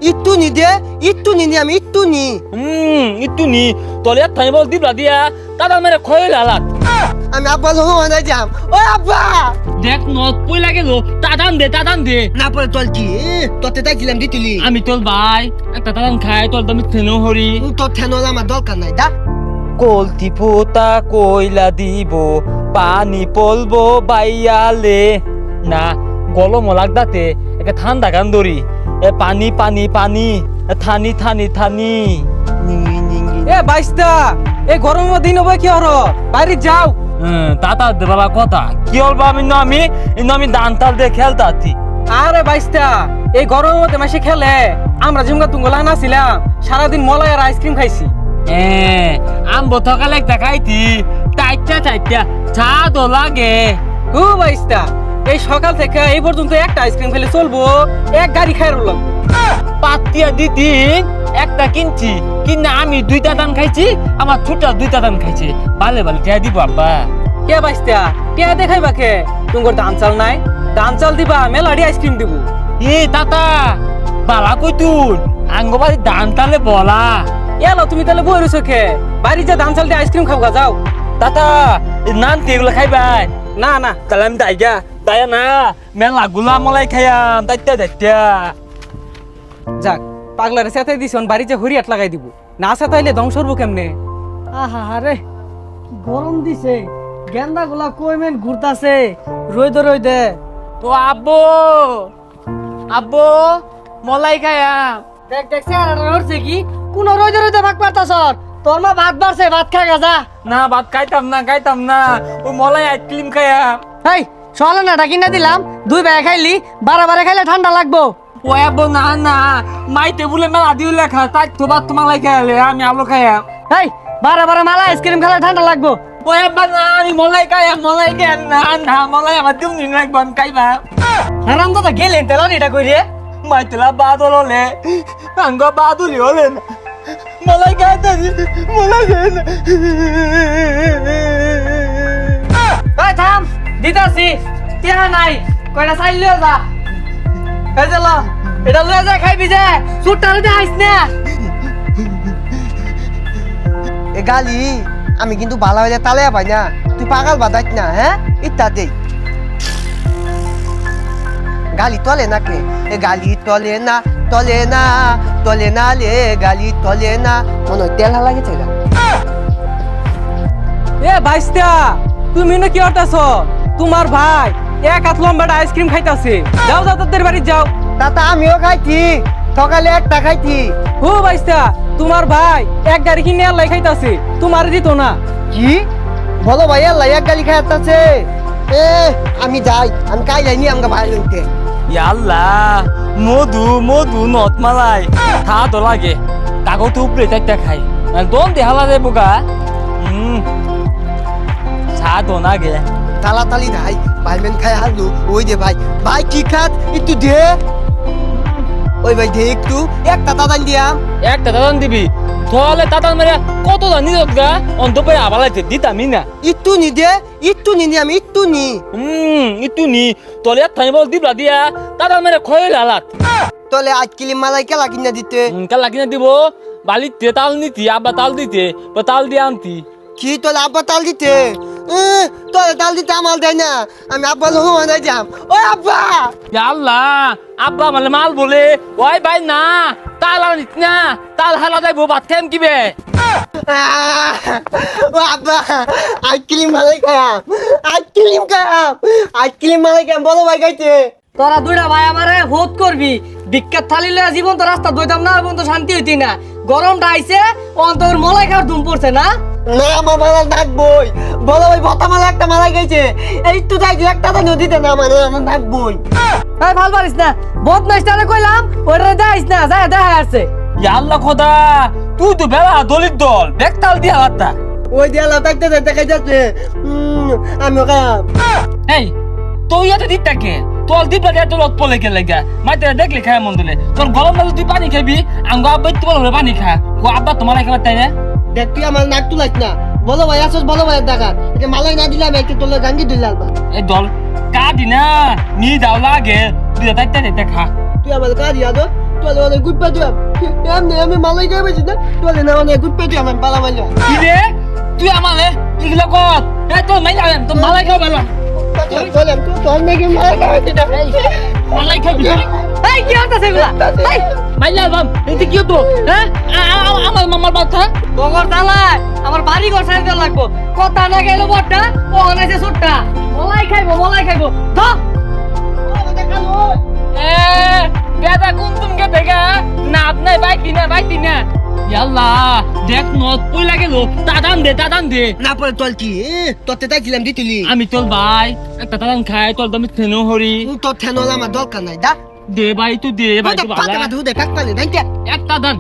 ইট্টু নি দে, ইট্টু নি আমি ইট্টু নি। ইট্টু নি তোলে থাই বল দিবলা দিয়া তারা মেরে খয়ে লালাত। আমি আব্বা লোহ আনাই যাম। ও আব্বা দেখ নত পই লাগে লো তাদান দে না পরে তোর কি তোতে তাইছিলাম দিতুলি। আমি তোর ভাই একটা তাদান খাই তোর দমি থেনো হরি তোর ঠেনল আমার দরকার নাই দা। কলতি পোতা কইলা দিব পানি পলবো বাইয়ালে না গলম লাগদাতে একটা ঠান্ডা গান ধরি এ পানি পানি পানি থানি থানি থানি নিঙ্গি নিঙ্গি। এ বাইস্তা এ গরমের দিন হবে কি হলো বাইরে যাও। তাতা দেবালা কথা কি হল আমি দান তাল দিয়ে খেলতাছি। আরে বাইস্তা এই গরমের মধ্যে মাসে খেলে আমরা জিমগা তুঙ্গলা নাছিলাম সারাদিন মলাই আর আইসক্রিম খাইছি। আমবো থকালে একটা খাইতি চাইটা চা তো লাগে। ও বাইস্তা এই সকাল থেকে এই পর্যন্ত একটা আইসক্রিম খেলে চলবো এক গাড়ি খাই রলাম। পাতিয়া দিদিন একটা কিনছি কিনা আমি দুইটা দান খাইছি আমার ছোটা দুইটা দান খাইছে ভালে ভালে টিয়া দিব আব্বা। কে বাইস্তা টিয়া দেখাইবা কে তুঙ্গর ধান চাল নাই ধান চাল দিবা মেলাডি আইসক্রিম দিব। তাতা বালা কই তুই আঙ্গবাড়ি দান তালে বলা এলো তুমি তাহলে বই রয়েছো খে বাড়ি যা ধান চাল দিয়ে আইসক্রিম খাওয়া যাও। তাতা নান এগুলো খাইবাই না না তাহলে আমি দায়া না মেলা গুলা মলাই খাইয়াম দাইত্যা যাক পাগলারে সেতাই দিছন বাড়ি যে হরিয়াট লাগাই দিব না সেতাইলে ধ্বংস হবো কেমনে। আহা রে গরম দিছে গেন্দা গুলা কইমেন ঘুরতাছে রই দে তো আব্বু মলাই খাইয়াম। দেখ দেখ স্যার হচ্ছে কি কোন রই দে ভাগ পারতাছ তোর মা ভাত বাড়ছে ভাত খা গা যা। না ভাত খাইতাম না ওই মলাই আইসক্রিম খাইয়াম। এই চলে না ডাকি না দিলাম দুই ভাই খাইলি বারে খাইলে ঠান্ডা লাগবো। ও আব্বু না মাই টেবুলে মেলা দিও লেখা তাই তো ভাত তোমালাই খাইলে আমি আলো খাইয়াম। এই বারে মালা আইসক্রিম খেলে ঠান্ডা লাগবো। ও আব্বা না আমি মলাই খাইয়াম না মলাই আমার তুমি রাখবো আমি খাইবা। হারাম দাদা গেলেন তেলা এটা কই রে মাই তেলা বাদল হলে আঙ্গ বাদুলি হলে না মলাই খাইতাছি মলাই খাই না। এই থাম দিতাছি টিয়া নাই কয়টা চাইল লিও যা। এই যে ল এটা লয়ে যা খাইবি যে সুটটা দে আইস না। এ গালি আমি কিন্তু ভালো হইলে তালে পাই না তুই পাগল বাদাইত না হ্যাঁ ইত্যাদি গালি তলে না কে এ গালি তলে না লে গালি তলে না মনে হয় তেল লাগেছে গা। এ বাইস্তা তুমি না কি হতাছ তোমার ভাই এক হাত লম্বাটা আইসক্রিম খাইতাছে যাও তাদের বাড়ি যাও। তাতা আমিও খাইছি সকালে একটা খাইছি। হো বাইস্তা তোমার ভাই এক গাড়ি কিনে আল্লাহ খাইতাছে তোমার দিত না। কি বলো ভাই আল্লাহ এক গালি খাইতাছে। এ আমি যাই আমি কাই যাইনি আমাকে ভাই লইতে। ইয়াল্লাহ মধু নত মালাই থা তো লাগে কাগজ উপরে একটা খাই দন দেহালা রে বোকা চা দন আগে তালি ভাই ভাইমেন খাই হারলু ওই দে ভাই কি খাত একটু দে ওই ভাই দে একটু একটা দাদান দিয়াম। একটা দাদান দিবি তাহলে দাদান মেরে কত জানি গা অন্তপে আবালাইতে দিতামি না। একটু নি দে একটু নি আমি একটু নি। ইতু নি তোলে থাই বল দিবলা দিয়া দাদান মেরে খয়ে লালাত। তলে আজ কিলি মালাই কেলা কিনা দিতে কাল কিনা দিব বালিতে তাল নিতি আব্বা তাল দিতে তাল দিয়ে আনতি। কি তোলে আব্বা তাল দিতে তোলে তাল দিতে আমার দেয় না আমি আব্বা লোহ আনাই যাম। ও আব্বা আল্লাহ আব্বা মানে মাল বলে ওই ভাই না তাল আনিস না তাল হালা যাইবো ভাত খাইম কিবে। ও আব্বা আইসক্রিম মালাই খাম আইসক্রিম মালাই খাম বলো ভাই খাইতে। তোরা দুইটা ভাই আমারে হোত করবি বিখ্যাত থালি লয়ে জীবন তো রাস্তা দইতাম না এবং তো শান্তি হইতি না গরমটা আইছে অন্তর মলাই খাওয়ার ধুম পড়ছে না। না আমার মালা ডাকবই বলো ভাই ভতা মালা একটা মালাই খাইছে এই তো যাই একটা তো নদীতে না মানে আমার ডাকবই। ভাই ভাল পারিস না বদমাইশ তারে কইলাম ওরে যাইস না যায় দেখা আসছে। আল্লাহ খোদা তুই তো বেলা দলিত দল দেখতাল দিয়া হাতটা ওই দেয়ালা থাকতে দেখা যাচ্ছে আমি খাম। এই তুই এত দিকটাকে তোর দিবলা দিয়া তোর পলে কে লাগা মাইতে দেখলে খায় মন দিলে তোর গরম লাগলে তুই পানি খাবি আঙ্গ আব্বা তুই বলে পানি খা ও আব্বা তোমার খাবার তাই না। দেখ তুই আমার নাক তুলাইস না বলো ভাই আসস বলো ভাই দেখা এটা মালাই না দিলাম একটা তোলে গাঙ্গি দিলাম। এই দল কাটি না নি দাও লাগে তুই তাইতে খা। তুই আমার কাজ ইয়াদ তো বলে অনেক গুড পাতি এমনি আমি মালাই খাই বেশি না বলে না অনেক গুড পাতি আমার বালা মাইলা কি রে তুই আমালে এগুলো কর এ তো মাইলা তো মালাই খাও ভালো বলে তোর নাকি মালাই খাই না মালাই খাবি এই কি হতাছে এগুলা এই মাইলা বাম এতে কি হতো হ্যাঁ আমার মামার বাচ্চা বগর চালায় আমার বাড়ি ঘর সাইড দেওয়া লাগবো কথা না গেল বড়টা ও অনাইছে ছোটটা মলাই খাইবো ধর এ বেদা কোন তুমি কে দেখা না আপনি বাইতি না ইয়াল্লা দেখ নত কই লাগে লো দাদান দে না পরে তোর কি তোতে তাইছিলাম দিতিলি আমি তোর ভাই একটা দাদান খাই তোর দামি থেনো হরি তোর ঠেনলা আমার দরকার নাই দা দে ভাই তুই দে ভাই তুই তুই পাতে ভালো পাতে হুদে কাকতালি নাই একটা দান